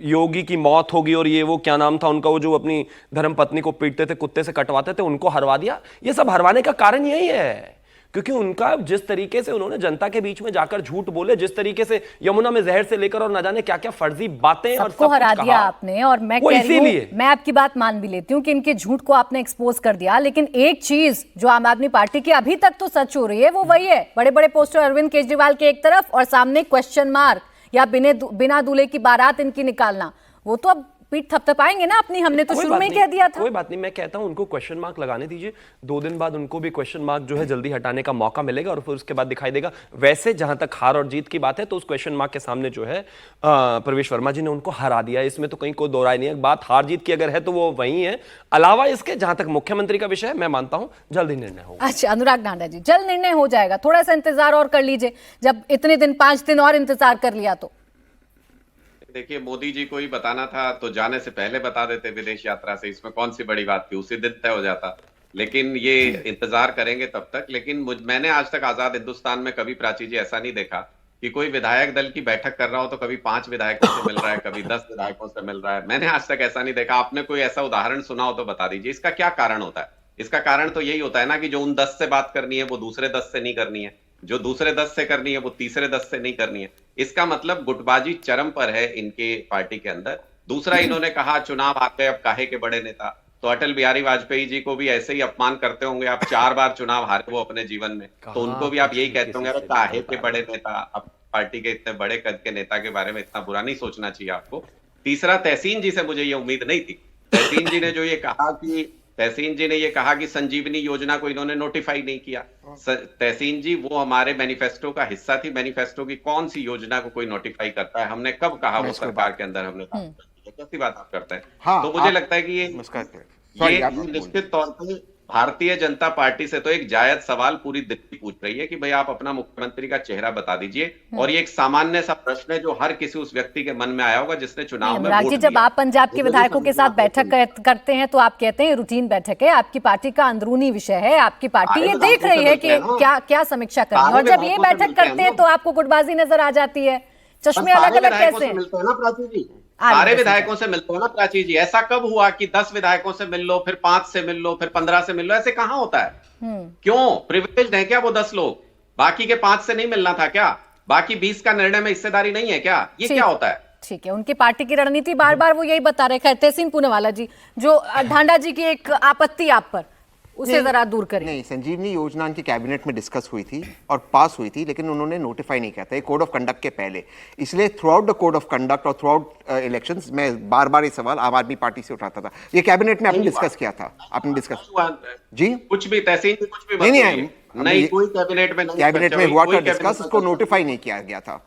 योगी की मौत होगी और ये वो क्या नाम था उनका, वो जो अपनी धर्म पत्नी को पीटते थे, कुत्ते से कटवाते थे, उनको हरवा दिया। ये सब हरवाने का कारण यही है, क्योंकि उनका जिस तरीके से उन्होंने जनता के बीच में जाकर झूठ बोले, जिस तरीके से यमुना में जहर से लेकर और न जाने क्या क्या फर्जी बातें और सबको हरा दिया आपने। और मैं कह रही हूं, मैं आपकी बात मान भी लेती हूं कि इनके झूठ को आपने एक्सपोज कर दिया, लेकिन एक चीज जो आम आदमी पार्टी की अभी तक तो सच हो रही है, वो वही है, बड़े बड़े पोस्टर अरविंद केजरीवाल के एक तरफ और सामने क्वेश्चन मार्क या बिना दूल्हे की बारात इनकी निकालना। वो तो अब पीठ थपथपाएंगे ना अपनी, हमने तो शुरू में ही कह दिया था। कोई बात नहीं, मैं कहता हूं उनको क्वेश्चन मार्क लगाने दीजिए, 2 दिन बाद उनको भी क्वेश्चन मार्क जो है जल्दी हटाने का मौका मिलेगा और फिर उसके बाद दिखाई देगा। वैसे जहां तक हार और जीत की बात है, तो उस क्वेश्चन मार्क के सामने जो है प्रवेश वर्मा जी ने उनको हरा दिया, इसमें तो कहीं कोई दो राय नहीं है। बात हार जीत की अगर है तो वो वही है। अलावा इसके जहां तक मुख्यमंत्री का विषय है, मैं मानता हूं जल्दी निर्णय होगा। अच्छा अनुराग ढांडा जी, जल्द निर्णय हो जाएगा, थोड़ा सा इंतजार और कर लीजिए। जब इतने दिन 5 दिन और इंतजार कर लिया तो देखिए, मोदी जी को ही बताना था तो जाने से पहले बता देते विदेश यात्रा से, इसमें कौन सी बड़ी बात थी, उसी दिन तय हो जाता। लेकिन ये इंतजार करेंगे तब तक। लेकिन मैंने आज तक आजाद हिंदुस्तान में कभी प्राची जी ऐसा नहीं देखा कि कोई विधायक दल की बैठक कर रहा हो तो कभी 5 विधायकों से मिल रहा है, कभी 10 विधायकों से मिल रहा है। मैंने आज तक ऐसा नहीं देखा। आपने कोई ऐसा उदाहरण सुना हो तो बता दीजिए, इसका क्या कारण होता है? इसका कारण तो यही होता है ना कि जो उन 10 से बात करनी है वो दूसरे 10 से नहीं करनी है, जो दूसरे 10 से करनी है वो तीसरे 10 से नहीं करनी है। इसका मतलब गुटबाजी चरम पर है इनके पार्टी के अंदर। दूसरा, इन्होंने कहा चुनाव आ गए अब काहे के बड़े नेता। तो अटल बिहारी वाजपेयी जी को भी ऐसे ही अपमान करते होंगे आप। 4 बार चुनाव हारे वो अपने जीवन में, तो उनको भी आप यही कहते होंगे अरे काहे के बड़े नेता। अब पार्टी के इतने बड़े कद के नेता के बारे में इतना बुरा नहीं सोचना चाहिए आपको। तीसरा, तहसीन जी से मुझे ये उम्मीद नहीं थी। तहसीन जी ने ये कहा कि संजीवनी योजना को इन्होंने नोटिफाई नहीं किया। तहसीन जी, वो हमारे मैनिफेस्टो का हिस्सा थी। मैनिफेस्टो की कौन सी योजना को कोई नोटिफाई करता है? हमने कब कहा वो सरकार के अंदर हमने कैसी बात आप करते हैं? हाँ, तो मुझे लगता है कि ये निश्चित तौर पर भारतीय जनता पार्टी से तो एक जायज सवाल पूरी दिल्ली पूछ रही है कि भाई आप अपना मुख्यमंत्री का चेहरा बता दीजिए। और ये एक सामान्य सा प्रश्न है जो हर किसी उस व्यक्ति के मन में आया होगा जिसने चुनाव में वोट दिया। जब आप पंजाब के विधायकों के साथ बैठक करते हैं तो आप कहते हैं रूटीन बैठक है, आपकी पार्टी का अंदरूनी विषय है, आपकी पार्टी ये देख रही है कि क्या समीक्षा करनी है। और जब ये बैठक करते हैं तो आपको गुटबाजी नजर आ जाती है। चश्मे अलग अलग कैसे मिलते हैं ना प्राची जी, सारे विधायकों से मिलते हो ना प्राची जी। ऐसा कब हुआ कि 10 विधायकों से मिल लो, फिर 5 से मिल लो, फिर 15 से मिल लो? ऐसे कहां होता है? क्यों प्रिविलेज्ड है क्या वो 10 लोग? बाकी के 5 से नहीं मिलना था क्या? बाकी 20 का निर्णय में हिस्सेदारी नहीं है क्या? ये क्या होता है? ठीक है, उनकी पार्टी की रणनीति बार बार वो यही बता रहे। खैर, तहसीन पूनावाला जी, जो ढांडा जी की एक आपत्ति आप पर, उसे जरा दूर करें। नहीं, संजीवनी योजना उनकी कैबिनेट में डिस्कस हुई थी और पास हुई थी, लेकिन उन्होंने नोटिफाई नहीं किया था कोड ऑफ कंडक्ट के पहले। इसलिए through out the code of conduct और थ्रू आउट इलेक्शंस मैं बार बार ये सवाल आम आदमी पार्टी से उठाता था। ये कैबिनेट में आपने डिस्कस किया था, आपने डिस्कस जी कुछ भी तहसीन कुछ भी नहीं, कोई कैबिनेट में हुआ था डिस्कस, उसको नोटिफाई नहीं किया गया था।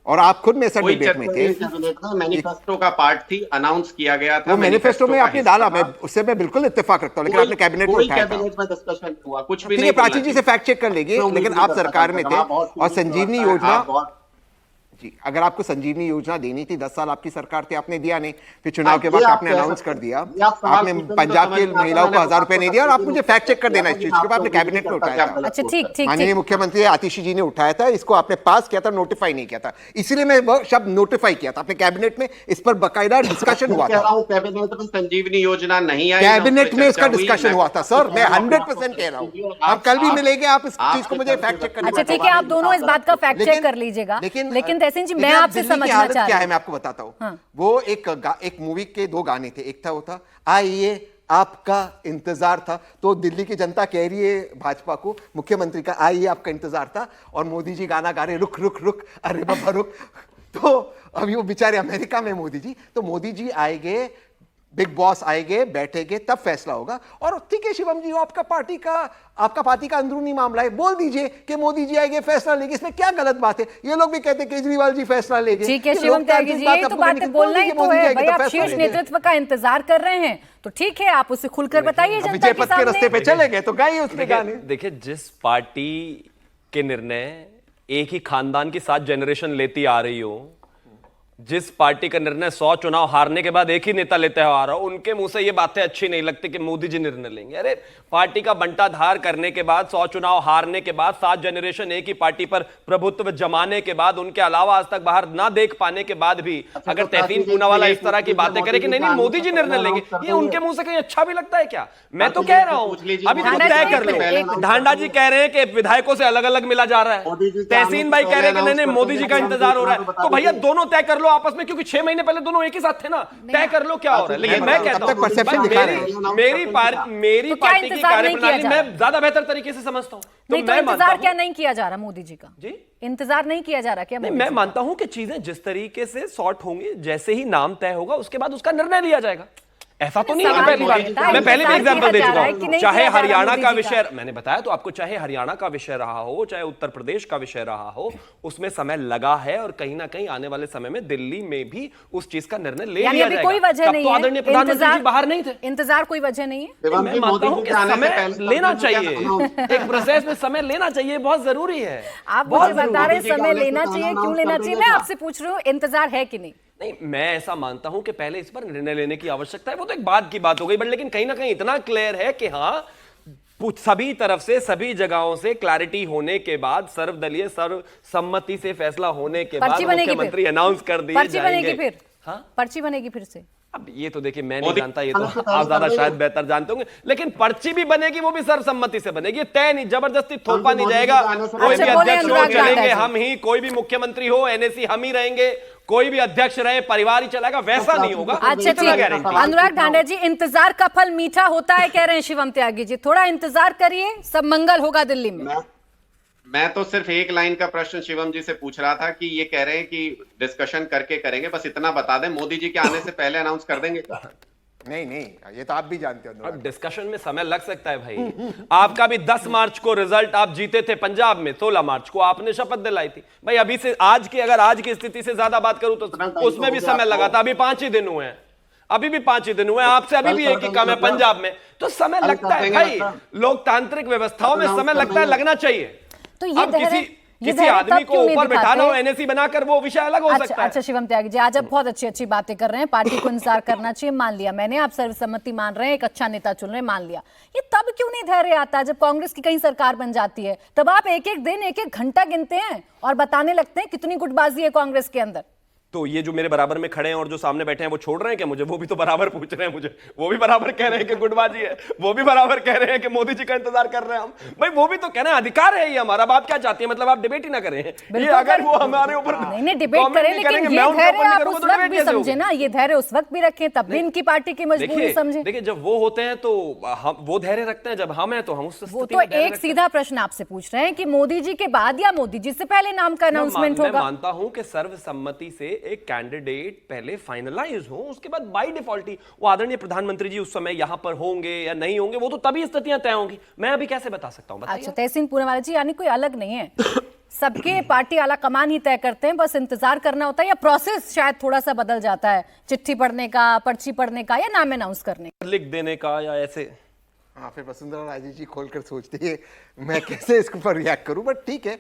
और आप खुद में सर डिबेट में थे। मैनिफेस्टो का पार्ट थी, अनाउंस किया गया था। वो मैनिफेस्टो में आपने डाला, मैं उससे मैं बिल्कुल इत्तेफाक रखता हूं, लेकिन आपने कैबिनेट में उठाया था। कैबिनेट में डिस्कशन हुआ कुछ भी नहीं। प्राची जी से फैक्ट चेक कर लेंगे, लेकिन आप सरकार में थे और संजीवनी योजना जी, अगर आपको संजीवनी योजना देनी थी, 10 साल आपकी सरकार थी, आपने दिया नहीं। फिर चुनाव के बाद आपने अनाउंस कर दिया, आपने पंजाब की महिलाओं को 1000 रुपए नहीं दिया। और आप मुझे फैक्ट चेक कर देना इस चीज के, आपने कैबिनेट में उठाया था। अच्छा, ठीक। माननीय मुख्यमंत्री आतिशी जी ने उठाया था, इसको आपने पास किया था, नोटिफाई नहीं किया था। इसीलिए मैं वो शब्द नोटिफाई किया था। आपने कैबिनेट में इस पर बकायदा डिस्कशन हुआ था। कैबिनेट में संजीवनी योजना नहीं आई, कैबिनेट में इसका डिस्कशन हुआ था सर, मैं 100% कह रहा हूँ। आप कल भी मिलेंगे, आप इस चीज को मुझे फैक्ट चेक करना। अच्छा ठीक है, आप दोनों इस बात का फैक्ट चेक कर लीजिएगा। लेकिन तहसीन जी, मैं आपसे समझना चाह क्या है, मैं आपको बताता हूं। वो एक मूवी के 2 गाने थे। एक था वो था आइए आपका इंतजार था, तो दिल्ली की जनता कह रही है भाजपा को, मुख्यमंत्री का आइए आपका इंतजार था, और मोदी जी गाना गा रहे रुक रुक रुक अरे बाबा रुक। तो अभी वो बेचारे अमेरिका में मोदी जी, तो मोदी जी आएंगे बिग बॉस आएंगे, बैठेंगे, तब फैसला होगा। और ठीक है शिवम जी, आपका पार्टी का अंदरूनी मामला है, बोल दीजिए कि मोदी जी आएंगे, फैसला लेंगे, इसमें क्या गलत बात है। ये लोग भी कहते हैं केजरीवाल जी फैसला लेंगे। ठीक है शिवम त्यागी जी, यही तो बात बोलना ही तो है भाई, आप शीर्ष नेतृत्व का इंतजार कर रहे हैं तो ठीक है, आप उसे खुलकर बताइए जनता विजय के पथ के रास्ते सामने। पे चले गए तो गाइए उसके गाने। देखिए जिस पार्टी के निर्णय एक ही खानदान की 7 जनरेशन लेती आ रही हो, जिस पार्टी का निर्णय 100 चुनाव हारने के बाद एक ही नेता लेते हुए आ रहा हो, उनके मुंह से ये बातें अच्छी नहीं लगती कि मोदी जी निर्णय लेंगे। अरे पार्टी का बंटाधार करने के बाद, 100 चुनाव हारने के बाद, 7 जनरेशन एक ही पार्टी पर प्रभुत्व जमाने के बाद, उनके अलावा आज तक बाहर ना देख पाने के बाद भी अगर तहसीन पूनावाला इस तरह की बातें करे कि नहीं नहीं मोदी जी निर्णय लेंगे, ये उनके मुंह से कहीं अच्छा भी लगता है क्या? मैं तो कह रहा हूं अभी तो तय कर लो। ढांडा जी कह रहे हैं कि विधायकों से अलग अलग मिला जा रहा है, तहसीन भाई कह रहे हैं कि नहीं नहीं मोदी जी का इंतजार हो रहा है। तो भैया दोनों तय कर लो आपस में, क्योंकि 6 महीने पहले दोनों एक ही साथ थे ना, तय कर लो क्या हो रहा है। लेकिन मैं कहता हूं मेरी पार्टी की कार्यप्रणाली मैं ज्यादा बेहतर तरीके से समझता हूं। नहीं तो इंतजार क्या नहीं किया जा रहा मोदी जी का? जी इंतजार नहीं किया जा रहा क्या? मैं मानता हूं कि चीजें जिस तरीके से सॉर्ट होंगी, जैसे ही नाम तय होगा उसके बाद उसका निर्णय लिया जाएगा। ऐसा तो नहीं है पहली बार, मैं पहले भी एग्जांपल दे चुका हूं। चाहे हरियाणा का विषय, मैंने बताया तो आपको, चाहे हरियाणा का विषय रहा हो, चाहे उत्तर प्रदेश का विषय रहा हो, उसमें समय लगा है और कहीं ना कहीं आने वाले समय में दिल्ली में भी उस चीज का निर्णय ले लिया जाएगा। कोई वजह नहीं है, आदरणीय प्रधानमंत्री जी बाहर नहीं थे, इंतजार कोई वजह नहीं है। मैं मानता हूं कि समय लेना चाहिए, एक प्रोसेस में समय लेना चाहिए, बहुत जरूरी है। आप मुझे बता रहे हैं समय लेना चाहिए, क्यों लेना चाहिए? मैं आपसे पूछ रही हूँ इंतजार है कि नहीं? नहीं, मैं ऐसा मानता हूं कि पहले इस पर निर्णय लेने की आवश्यकता है, वो तो एक बाद की बात हो गई, बट लेकिन कहीं ना कहीं इतना क्लियर है कि हाँ सभी तरफ से, सभी जगहों से क्लैरिटी होने के बाद, सर्वदलीय सर्वसम्मति से फैसला होने के बाद मुख्यमंत्री अनाउंस कर दिए पर्ची जाएंगे। बनेगी फिर? हाँ? पर्ची बनेगी फिर से? अब ये तो देखिए मैं नहीं जानता, ये तो आप ज्यादा शायद बेहतर जानते होंगे, लेकिन पर्ची भी बनेगी, वो भी सर्वसम्मति से बनेगी, तय नहीं, जबरदस्ती थोपा नहीं जाएगा। कोई भी अध्यक्ष हो चलेंगे हम ही, कोई भी मुख्यमंत्री हो एनएसी हम ही रहेंगे, कोई भी अध्यक्ष रहे परिवार ही चलाएगा, वैसा नहीं होगा। अच्छा ठीक है, अनुराग ढांडा जी, इंतजार का फल मीठा होता है कह रहे हैं शिवम त्यागी जी, थोड़ा इंतजार करिए, सब मंगल होगा दिल्ली में। मैं तो सिर्फ एक लाइन का प्रश्न शिवम जी से पूछ रहा था कि ये कह रहे हैं कि डिस्कशन करके करेंगे, बस इतना बता दें मोदी जी के आने से पहले अनाउंस कर देंगे क्या? नहीं नहीं, ये तो आप भी जानते हो। अब डिस्कशन में समय लग सकता है भाई। आपका भी 10 मार्च को रिजल्ट आप जीते थे पंजाब में, 16 मार्च को आपने शपथ दिलाई थी भाई। अभी से आज की, अगर आज की स्थिति से ज्यादा बात करूं तो उसमें भी समय लगा था, अभी 5 ही दिन हुए हैं, अभी भी 5 ही दिन हुए, आपसे अभी भी एक ही काम है पंजाब में, तो समय लगता है भाई। लोकतांत्रिक व्यवस्थाओं में समय लगता है, लगना चाहिए। तो ये किसी आदमी को ऊपर बैठाना हो एनएसी बनाकर, वो विषय अलग हो सकता है। अच्छा शिवम त्यागी जी, आज आप बहुत अच्छी बातें कर रहे हैं, पार्टी को इंतजार करना चाहिए, मान लिया मैंने, आप सर्वसम्मति मान रहे हैं, एक अच्छा नेता चुन रहे हैं, मान लिया। ये तब क्यों नहीं धैर्य आता जब कांग्रेस की कहीं सरकार बन जाती है? तब आप एक एक दिन, एक एक घंटा गिनते हैं और बताने लगते हैं कितनी गुटबाजी है कांग्रेस के अंदर। तो ये जो मेरे बराबर में खड़े हैं और जो सामने बैठे हैं वो छोड़ रहे हैं क्या मुझे? वो भी तो बराबर पूछ रहे हैं मुझे, वो भी बराबर कह रहे हैं कि गुटबाजी है, वो भी बराबर कह रहे हैं कि मोदी जी का इंतजार कर रहे हैं हम। भाई वो भी तो कहना है, अधिकार है ये हमारा। बात क्या चाहती है, मतलब आप डिबेट ही ना करें, ये अगर वो हमारे ऊपर नहीं डिबेट करें, लेकिन ये धैर्य आप उस वक्त भी समझे ना, ये धैर्य उस वक्त भी रखें, तब भी इनकी पार्टी की मजबूरी समझे। देखिए जब वो होते हैं तो हम वो धैर्य रखते हैं, जब हम हैं तो हम उससे। वो तो एक सीधा प्रश्न आपसे पूछ रहे हैं कि मोदी जी के बाद या मोदी जी से पहले नाम का अनाउंसमेंट होगा? मैं मानता हूं कि सर्वसम्मति से एक कैंडिडेट पहले फाइनलाइज हो, उसके बाद बाय डिफॉल्ट ही वो आदरणीय प्रधानमंत्री जी उस समय यहां पर होंगे या नहीं होंगे, वो तो तभी स्थितियां तय होंगी। मैं अभी कैसे बता सकता हूं? अच्छा तहसीन पूनावाला जी, यानी कोई अलग नहीं है, सबके पार्टी आला कमान ही तय करते हैं, बस इंतजार करना होता है, या प्रोसेस शायद थोड़ा सा बदल जाता है, चिट्ठी पढ़ने का, पर्ची पढ़ने का, या नाम अनाउंस करने का, लिख देने का, या ऐसे। हाँ, फिर वसुंधरा राजे जी खोलकर सोचती है मैं कैसे इसके ऊपर रिएक्ट करूं, बट ठीक है,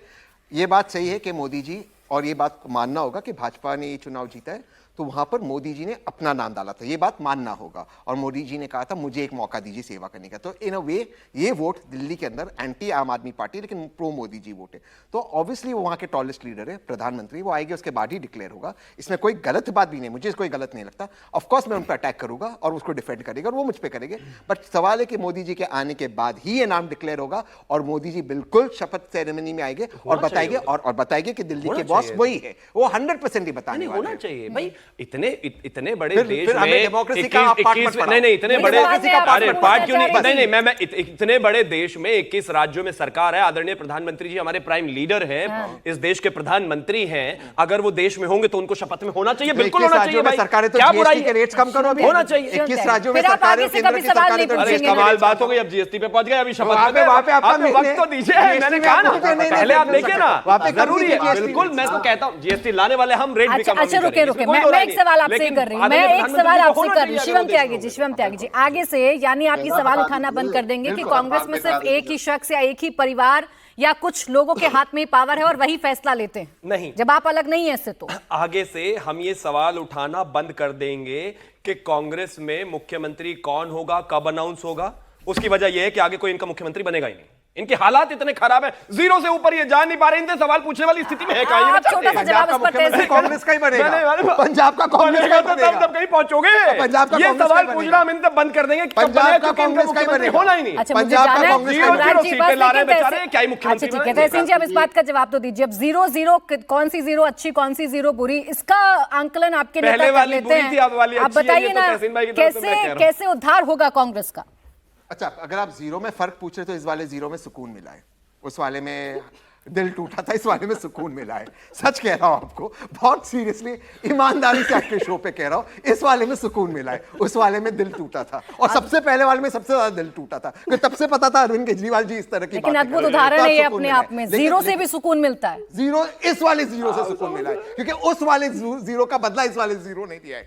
ये बात सही है कि मोदी जी, और ये बात मानना होगा कि भाजपा ने ये चुनाव जीता है तो वहां पर मोदी जी ने अपना नाम डाला था, ये बात मानना होगा। और मोदी जी ने कहा था मुझे एक मौका दीजिए सेवा करने का। तो इन अ वे ये वोट दिल्ली के अंदर एंटी आम आदमी पार्टी लेकिन प्रो मोदी जी वोट है। तो ऑब्वियसली वो वहां के टॉलेस्ट लीडर है, प्रधानमंत्री, वो आएंगे उसके बाद ही डिक्लेयर होगा। इसमें कोई गलत बात भी नहीं, मुझे कोई गलत नहीं लगता। ऑफकोर्स मैं उन पर अटैक करूंगा और उसको डिफेंड करेगा और वो मुझ पर करेंगे, बट सवाल है कि मोदी जी के आने के बाद ही ये नाम डिक्लेयर होगा और मोदी जी बिल्कुल शपथ सेरेमनी में आएंगे और बताएंगे और बताएंगे कि दिल्ली के बॉस वही है। वो 100% ही बताने वाले हैं। होना चाहिए भाई। इतने बड़े फिर देश हमें में डेमोक्रेसी का आप पार्ट मत नहीं इतने मुझे बड़े बात है, आप अरे बोलना पार्ट क्यों चाह नहीं रहे नहीं नहीं मैं इतने बड़े देश में 21 राज्यों में सरकार है, आदरणीय प्रधानमंत्री जी हमारे प्राइम लीडर है, इस देश के प्रधानमंत्री हैं, अगर वो देश में होंगे तो उनको शपथ में होना चाहिए, बिल्कुल होना चाहिए भाई। सरकारें तो क्या जीएसटी बुराई के है? रेट्स कम करो अभी। होना चाहिए। 21 राज्यों में फिर आप सरकारें, आगे से केंद्र कभी की सवाल सरकारें नहीं तो अरे पूछेंगे। कमाल बात हो गई, अब जीएसटी पे पहुंच गए, अभी शपथ वहाँ पे आप आप वक्त तो दीजिए, मैंने कहा ना पहले आप देखिए ना, जरूरी है, बिल्कुल मैं तो कहता हूँ जीएसटी लाने वाले हम, रेट भी कम अच्छा रुके मैं एक सवाल आपसे कर रही हूँ, मैं एक सवाल आपसे कर रही हूँ, शिवम त्यागी जी, शिवम त्यागी जी, आगे से यानी आप ये सवाल उठाना बंद कर देंगे कि कांग्रेस में सिर्फ एक ही शख्स या एक ही परिवार या कुछ लोगों के हाथ में पावर है और वही फैसला लेते हैं? नहीं, जब आप अलग नहीं है इससे तो आगे से हम ये सवाल उठाना बंद कर देंगे कि कांग्रेस में मुख्यमंत्री कौन होगा, कब अनाउंस होगा। उसकी वजह यह है कि आगे कोई इनका मुख्यमंत्री बनेगा ही नहीं, इनके हालात इतने खराब हैं, जीरो से ऊपर ये जा नहीं पा रहे, इनसे सवाल पूछने वाली स्थिति में है कहां? आप छोटा सा जवाब इस पर मुख्यमंत्री कांग्रेस का ही बनेगा, पंजाब का कांग्रेस का तब तब कहीं पहुंचोगे, पंजाब का ये कांग्रेस सवाल का पूछना हम इनसे बंद कर देंगे कि कब पंजाब बनेगा, का क्योंकि इनका कांग्रेस का ही मुख्यमंत्री बनेगा। होना ही नहीं। अच्छा मुझे पंजाब का जाना है कांग्रेस का अनुराग जी, सीटें ला रहे हैं बस बेचारे, लेकिन क्या ही अच्छा मुख्यमंत्री ठीक है, बने? तहसीन जी अब इस बात का जवाब तो दीजिए, अब जीरो कौन सी जीरो अच्छी कौन सी जीरो बुरी, इसका आंकलन आपके नेता पहले कर वाली लेते बुरी थी, अब हैं। वाली आप अच्छी है, ये बताइए तो ना तहसीन भाई की तरफ से मैं कह रहा हूं। कैसे उद्धार होगा कांग्रेस का? अच्छा, अगर आप जीरो में फर्क पूछ रहे तो इस वाले जीरो में सुकून मिला है, उस वाले में दिल टूटा था, इस वाले में सुकून मिला है। सच कह रहा हूं आपको, बहुत सीरियसली ईमानदारी से आपके शो पे कह रहा हूं, इस वाले में सुकून मिला है, उस वाले में दिल टूटा था, और सबसे पहले वाले में सबसे ज्यादा दिल टूटा था, क्योंकि तब से पता था अरविंद केजरीवाल जी इस तरह की लेकिन बातें अद्भुत करेंगे, उदाहरण तब है ये सुकून अपने मिला आप है। में, लेकिन- जीरो से भी सुकून मिलता है। जीरो, इस वाले जीरो से सुकून मिला है, क्योंकि उस वाले जीरो का बदला इस वाले जीरो नहीं दिया है।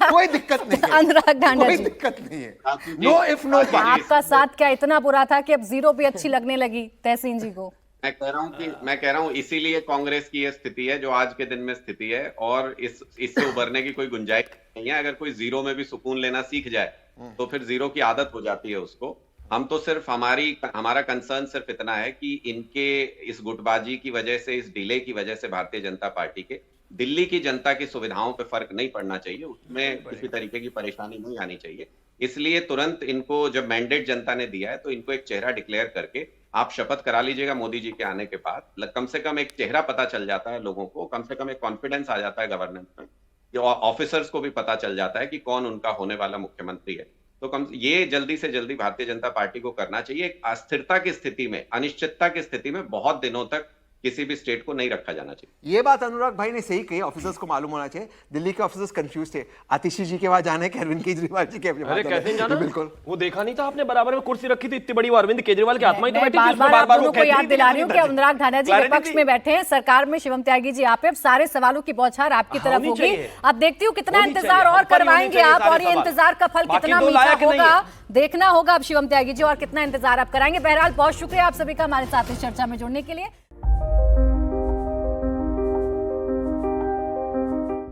कोई दिक्कत नहीं है, अनुराग ढांडा कोई जी, दिक्कत नहीं है, नो इफ नो बट। आपका साथ क्या इतना बुरा था कि अब जीरो भी अच्छी लगने लगी तहसीन जी को? मैं कह रहा हूं इसीलिए कांग्रेस की यह स्थिति है जो आज के दिन में स्थिति है, और इससे उभरने की कोई गुंजाइश नहीं है। अगर कोई जीरो में भी सुकून लेना सीख जाए तो फिर जीरो की आदत हो जाती है उसको। हम तो सिर्फ हमारा कंसर्न सिर्फ इतना है कि इनके इस गुटबाजी की वजह से, इस डिले की वजह से भारतीय जनता पार्टी के दिल्ली की जनता की सुविधाओं पे फर्क नहीं पड़ना चाहिए, उसमें किसी तरीके की परेशानी नहीं आनी चाहिए। इसलिए तुरंत इनको जब मैंडेट जनता ने दिया है तो इनको एक चेहरा डिक्लेयर करके आप शपथ करा लीजिएगा मोदी जी के आने के बाद। कम से कम एक चेहरा पता चल जाता है लोगों को, कम से कम एक कॉन्फिडेंस आ जाता है गवर्नेंस में, ऑफिसर्स को भी पता चल जाता है कि कौन उनका होने वाला मुख्यमंत्री है। तो ये जल्दी से जल्दी भारतीय जनता पार्टी को करना चाहिए। एक अस्थिरता की स्थिति में, अनिश्चितता की स्थिति में बहुत दिनों तक किसी भी स्टेट को नहीं रखा जाना चाहिए। ये बात अनुराग भाई ने सही कही, ऑफिसर्स को मालूम होना चाहिए। दिल्ली के ऑफिसर्स कंफ्यूज थे, आतिशी जी के वहां जाने के, अरविंद केजरीवाल जी के। अरे कैसे जाना? बिल्कुल, वो देखा नहीं था आपने, बराबर में कुर्सी रखी थी इतनी बड़ी, वो अरविंद केजरीवाल की आत्मा ही तो बैठी थी बार उसमें, बार आप बार-बार दोनों वो को याद कहती दिला थी रही हूँ कि कि अनुराग ढांडा जी clarity विपक्ष थी। में बैठे हैं, सरकार में शिवम त्यागी जी आप हैं, अब सारे सवालों की बौछार आपकी तरफ होनी होगी। चाहिए। अब देखती हूँ कितना होनी इंतजार चाहिए, और हम पर ही होनी करवाएंगे चाहिए आप, सारे और ये सवाल। इंतजार का फल बाकी कितना दो मीठा लायक नहीं होगा है। देखना होगा अब शिवम त्यागी जी, और कितना इंतजार आप कराएंगे। बहरहाल बहुत शुक्रिया आप सभी का हमारे साथ इस चर्चा में जुड़ने के लिए।